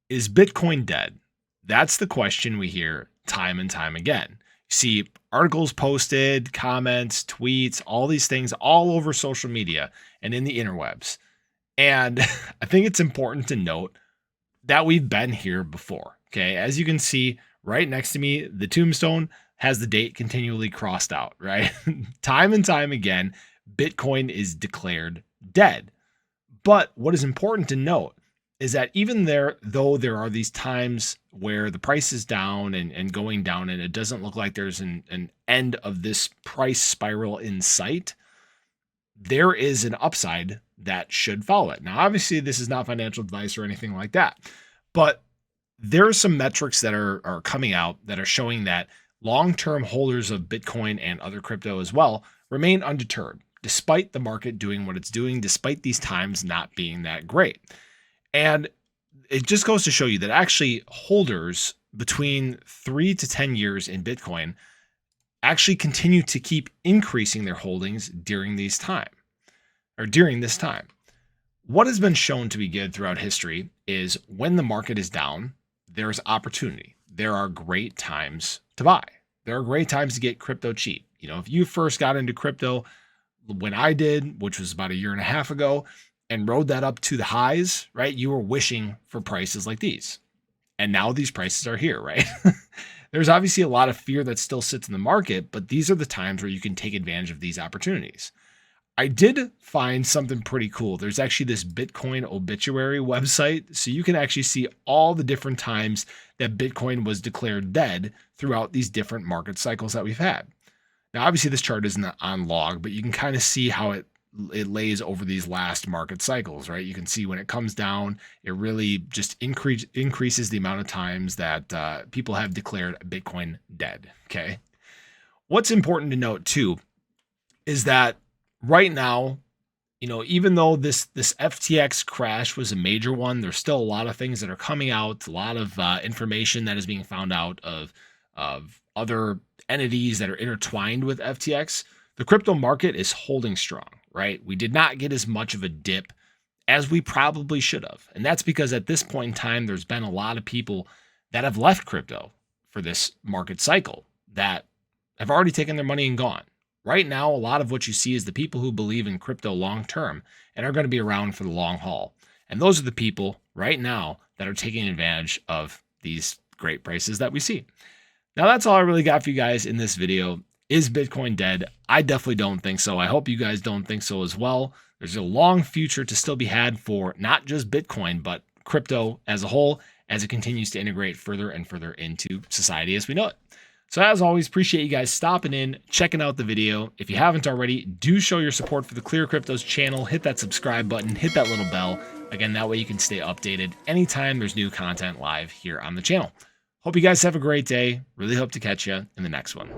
Is Bitcoin dead? That's the question we hear time and time again. You see articles posted, comments, tweets, all these things all over social media and in the interwebs. And I think it's important to note that we've been here before. Okay. As you can see right next to me, the tombstone has the date continually crossed out, right? Time and time again, Bitcoin is declared dead. But what is important to note is that even though there are these times where the price is down and going down, and it doesn't look like there's an end of this price spiral in sight, there is an upside that should follow it. Now, obviously, this is not financial advice or anything like that, but there are some metrics that are coming out that are showing that long-term holders of Bitcoin and other crypto as well remain undeterred, despite the market doing what it's doing, despite these times not being that great. And it just goes to show you that actually holders between 3 to 10 years in Bitcoin actually continue to keep increasing their holdings during this time. What has been shown to be good throughout history is when the market is down, there's opportunity. There are great times to buy. There are great times to get crypto cheap. You know, if you first got into crypto when I did, which was about a year and a half ago, and rode that up to the highs, right? You were wishing for prices like these. And now these prices are here, right? There's obviously a lot of fear that still sits in the market, but these are the times where you can take advantage of these opportunities. I did find something pretty cool. There's actually this Bitcoin obituary website. So you can actually see all the different times that Bitcoin was declared dead throughout these different market cycles that we've had. Now, obviously this chart isn't on log, but you can kind of see how it lays over these last market cycles, right? You can see when it comes down, it really just increases the amount of times that people have declared Bitcoin dead. Okay. What's important to note too is that right now, you know, even though this FTX crash was a major one, there's still a lot of things that are coming out, a lot of information that is being found out of other entities that are intertwined with FTX. The crypto market is holding strong, right? We did not get as much of a dip as we probably should have. And that's because at this point in time, there's been a lot of people that have left crypto for this market cycle that have already taken their money and gone. Right now, a lot of what you see is the people who believe in crypto long-term and are going to be around for the long haul. And those are the people right now that are taking advantage of these great prices that we see. Now, that's all I really got for you guys in this video. Is Bitcoin dead? I definitely don't think so. I hope you guys don't think so as well. There's a long future to still be had for not just Bitcoin, but crypto as a whole, as it continues to integrate further and further into society as we know it. So as always, appreciate you guys stopping in, checking out the video. If you haven't already, do show your support for the ClearCryptos channel. Hit that subscribe button, hit that little bell. Again, that way you can stay updated anytime there's new content live here on the channel. Hope you guys have a great day. Really hope to catch you in the next one.